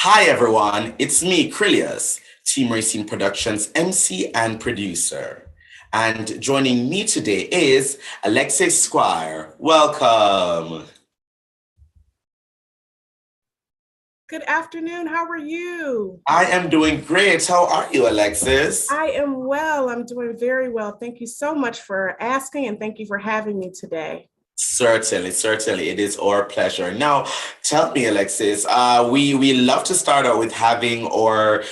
Hi everyone, it's me, Krylios, Team Racing Productions MC and producer. And joining me today is Alexis Squire. Welcome. Good afternoon. How are you? I am doing great. How are you, Alexis? I am well. I'm doing very well. Thank you so much for asking and thank you for having me today. Certainly, it is our pleasure. Now, tell me, Alexis. We love to start out with having our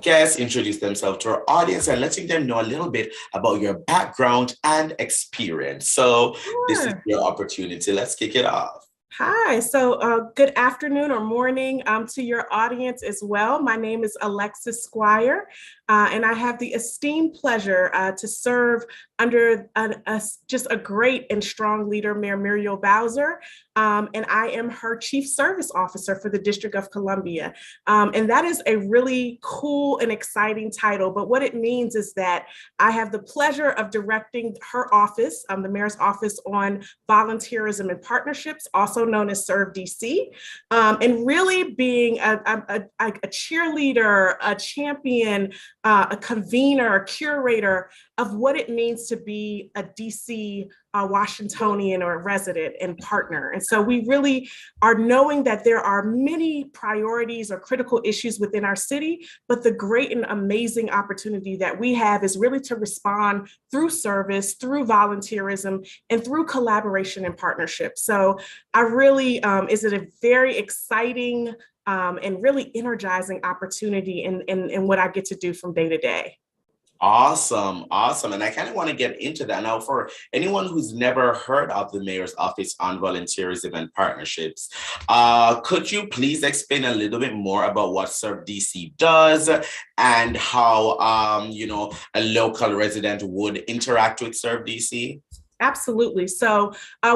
guests introduce themselves to our audience and letting them know a little bit about your background and experience. So this is Sure. your opportunity. Let's kick it off. Hi. Good afternoon or morning to your audience as well. My name is Alexis Squire, and I have the esteemed pleasure to serve under just a great and strong leader, Mayor Muriel Bowser. And I am her Chief Service Officer for the District of Columbia. And that is a really cool and exciting title. But what it means is that I have the pleasure of directing her office, the Mayor's Office on Volunteerism and Partnerships, also known as Serve DC, and really being a cheerleader, a champion, a convener, a curator of what it means to be a DC Washingtonian or a resident and partner. And so we really are knowing that there are many priorities or critical issues within our city, but the great and amazing opportunity that we have is really to respond through service, through volunteerism, and through collaboration and partnership. So I really, is it a very exciting and really energizing opportunity in what I get to do from day to day. Awesome. And I kind of want to get into that now. For anyone who's never heard of the Mayor's Office on Volunteerism and Partnerships, could you please explain a little bit more about what Serve DC does and how, a local resident would interact with Serve DC? Absolutely. So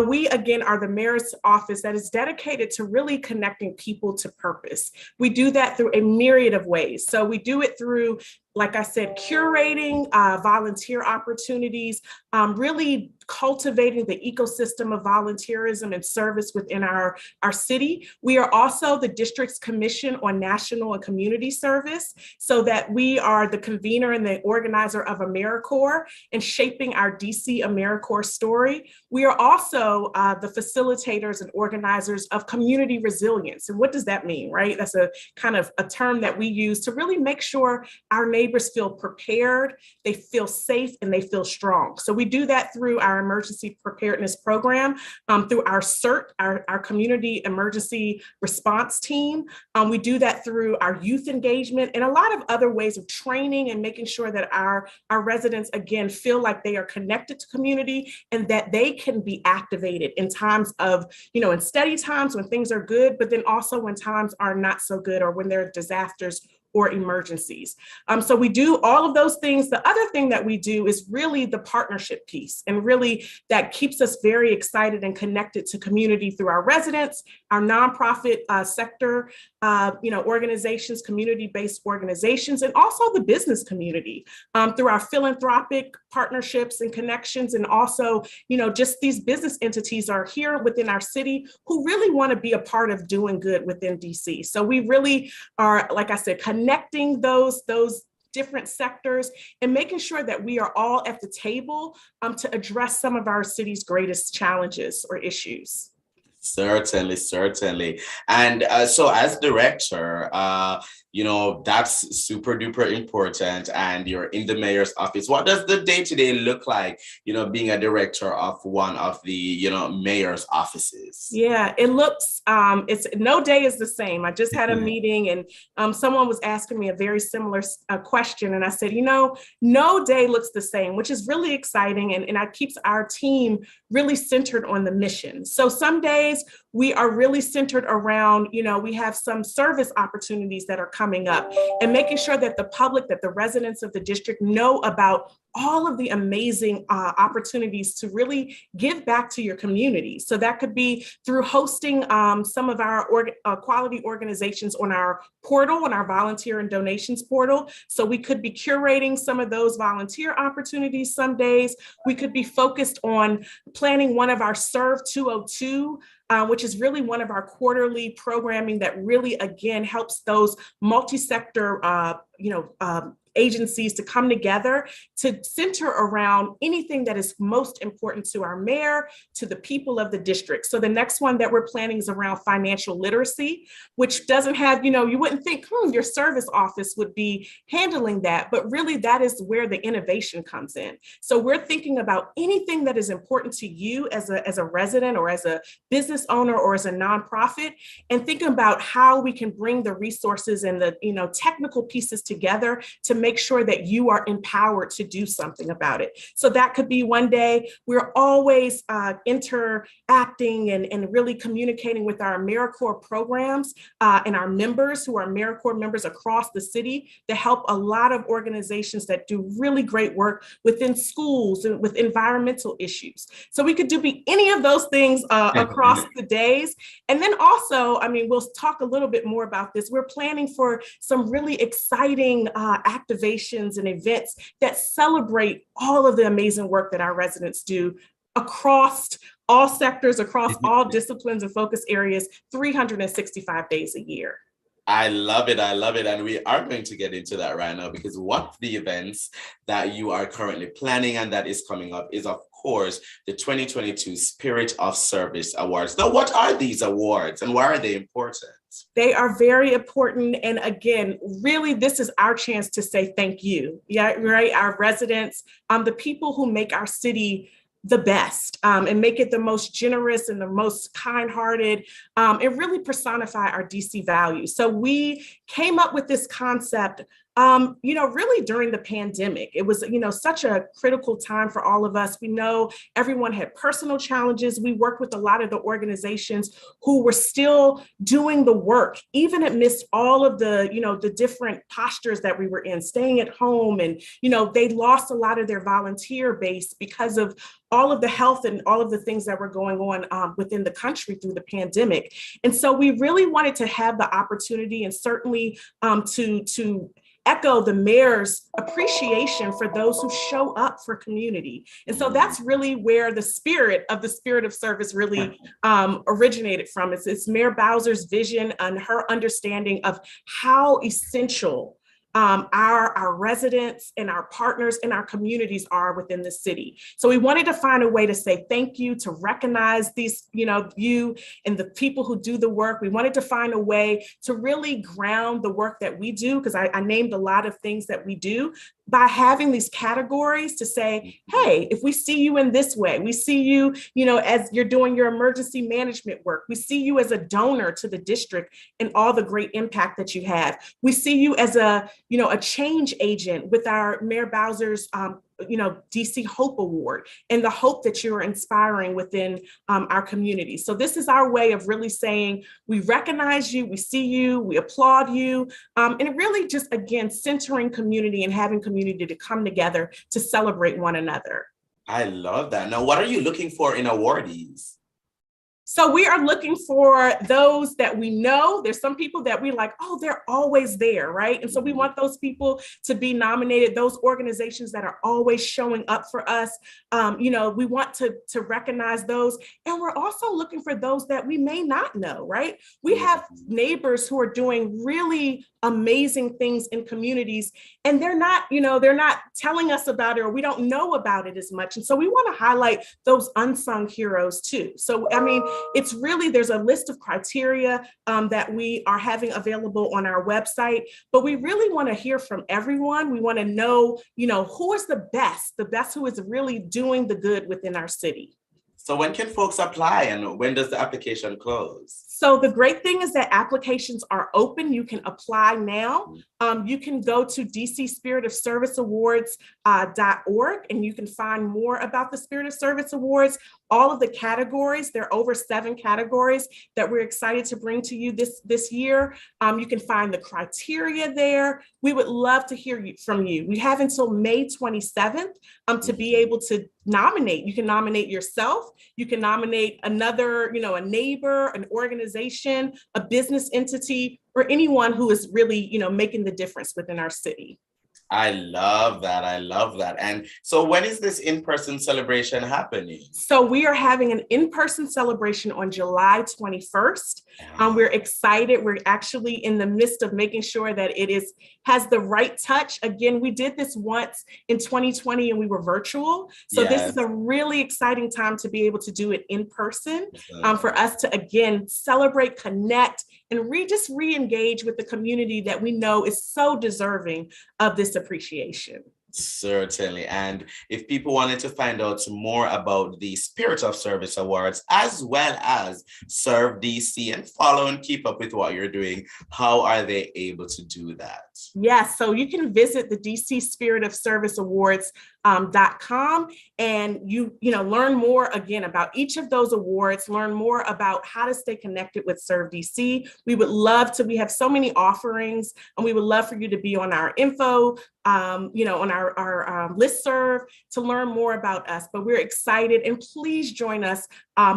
we, again, are the Mayor's Office that is dedicated to really connecting people to purpose. We do that through a myriad of ways. So we do it through, like I said, curating volunteer opportunities, really cultivating the ecosystem of volunteerism and service within our city. We are also the district's commission on national and community service, so that we are the convener and the organizer of AmeriCorps and shaping our DC AmeriCorps story. We are also the facilitators and organizers of community resilience. And what does that mean, right? That's a kind of a term that we use to really make sure our neighbors feel prepared, they feel safe, and they feel strong. So we do that through our emergency preparedness program, through our CERT, our community emergency response team. We do that through our youth engagement and a lot of other ways of training and making sure that our residents, again, feel like they are connected to community and that they can be activated in times of, in steady times when things are good, but then also when times are not so good or when there are disasters or emergencies. So we do all of those things. The other thing that we do is really the partnership piece, and really that keeps us very excited and connected to community through our residents, our nonprofit sector, organizations, community-based organizations, and also the business community through our philanthropic partnerships and connections, and also, just these business entities are here within our city who really want to be a part of doing good within DC. So we really are, like I said, connecting those different sectors and making sure that we are all at the table to address some of our city's greatest challenges or issues. Certainly. And so as director, that's super duper important. And you're in the mayor's office. What does the day-to-day look like, being a director of one of the, mayor's offices? Yeah, it looks, it's no day is the same. I just had a meeting and someone was asking me a very similar question. And I said, no day looks the same, which is really exciting. And it keeps our team really centered on the mission. So some days we are really centered around, we have some service opportunities that are coming up and making sure that the public, that the residents of the district know about all of the amazing opportunities to really give back to your community. So that could be through hosting some of our quality organizations on our portal, on our volunteer and donations portal. So we could be curating some of those volunteer opportunities some days. We could be focused on planning one of our Serve 202, which is really one of our quarterly programming that really, again, helps those multi-sector, agencies to come together to center around anything that is most important to our mayor, to the people of the district. So the next one that we're planning is around financial literacy, which doesn't have, you wouldn't think, your service office would be handling that, but really that is where the innovation comes in. So we're thinking about anything that is important to you as a resident or as a business owner or as a nonprofit, and thinking about how we can bring the resources and the, technical pieces together to make sure that you are empowered to do something about it. So that could be one day. We're always interacting and really communicating with our AmeriCorps programs and our members who are AmeriCorps members across the city to help a lot of organizations that do really great work within schools and with environmental issues. So we could do any of those things across the days. And then also, we'll talk a little bit more about this. We're planning for some really exciting activations and events that celebrate all of the amazing work that our residents do across all sectors, across all disciplines and focus areas, 365 days a year. I love it. I love it. And we are going to get into that right now, because one of the events that you are currently planning and that is coming up is, of course, the 2022 Spirit of Service Awards. Now, what are these awards and why are they important? They are very important. And again, really, this is our chance to say thank you. Yeah, right. Our residents, the people who make our city the best and make it the most generous and the most kind-hearted and really personify our DC values. So we came up with this concept really during the pandemic. It was, such a critical time for all of us. We know everyone had personal challenges. We worked with a lot of the organizations who were still doing the work, even amidst all of the, the different postures that we were in, staying at home. And, they lost a lot of their volunteer base because of all of the health and all of the things that were going on within the country through the pandemic. And so we really wanted to have the opportunity and certainly to echo the mayor's appreciation for those who show up for community. And so that's really where the spirit of service really originated from. It's Mayor Bowser's vision and her understanding of how essential our residents and our partners and our communities are within the city. So we wanted to find a way to say thank you, to recognize these, you and the people who do the work. We wanted to find a way to really ground the work that we do, because I named a lot of things that we do, by having these categories to say, hey, if we see you in this way, we see you, as you're doing your emergency management work, we see you as a donor to the district and all the great impact that you have. We see you as a change agent with our Mayor Bowser's DC Hope Award and the hope that you're inspiring within our community. So this is our way of really saying, we recognize you, we see you, we applaud you, and it really just, again, centering community and having community to come together to celebrate one another. I love that. Now, what are you looking for in awardees? So we are looking for those that we know. There's some people that we like, oh, they're always there, right? And so we want those people to be nominated, those organizations that are always showing up for us. We want to recognize those. And we're also looking for those that we may not know, right? We have neighbors who are doing really amazing things in communities, and they're not telling us about it, or we don't know about it as much. And so we want to highlight those unsung heroes too. So, it's really, there's a list of criteria that we are having available on our website, but we really want to hear from everyone. We want to know, who is the best who is really doing the good within our city. So when can folks apply, and when does the application close? So the great thing is that applications are open. You can apply now. You can go to DCSpiritofServiceAwards.org and you can find more about the Spirit of Service Awards. all of the categories. There are over 7 categories that we're excited to bring to you this year. You can find the criteria there. We would love to hear from you. We have until May 27th to be able to nominate. You can nominate yourself. You can nominate another, a neighbor, an organization, a business entity, or anyone who is really, making the difference within our city. I love that. I love that. And so when is this in-person celebration happening? So we are having an in-person celebration on July 21st. We're excited. We're actually in the midst of making sure that it has the right touch. Again, we did this once in 2020 and we were virtual. So This is a really exciting time to be able to do it in person, for us to, again, celebrate, connect, and just re-engage with the community that we know is so deserving of this appreciation. Certainly. And if people wanted to find out more about the Spirit of Service Awards, as well as Serve DC and follow and keep up with what you're doing, how are they able to do that? Yes, so you can visit the DC Spirit of Service Awards.com and you learn more again about each of those awards, learn more about how to stay connected with Serve DC. We have so many offerings, and we would love for you to be on our info, on our listserv to learn more about us. But we're excited, and please join us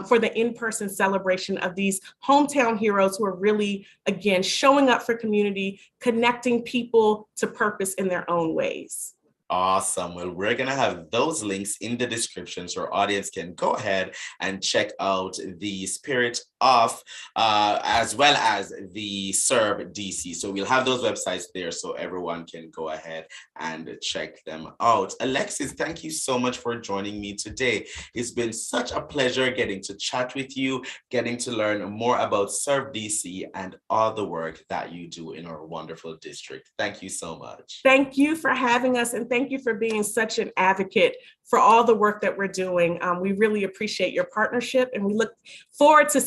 for the in-person celebration of these hometown heroes who are really, again, showing up for community, connecting people to purpose in their own ways. Awesome. Well, we're going to have those links in the description so our audience can go ahead and check out the Spirit of, as well as the Serve DC. So we'll have those websites there so everyone can go ahead and check them out. Alexis, thank you so much for joining me today. It's been such a pleasure getting to chat with you, getting to learn more about Serve DC and all the work that you do in our wonderful district. Thank you so much. Thank you for having us, and thank you for being such an advocate for all the work that we're doing. We really appreciate your partnership, and we look forward to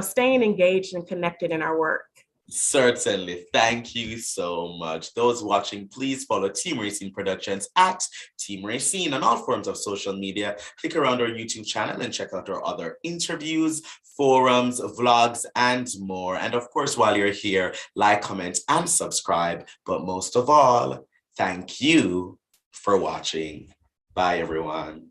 staying engaged and connected in our work. Certainly. Thank you so much. Those watching, please follow Team Racine Productions at Team Racine on all forms of social media. Click around our YouTube channel and check out our other interviews, forums, vlogs, and more. And of course, while you're here, like, comment, and subscribe. But most of all, thank you for watching. Bye, everyone.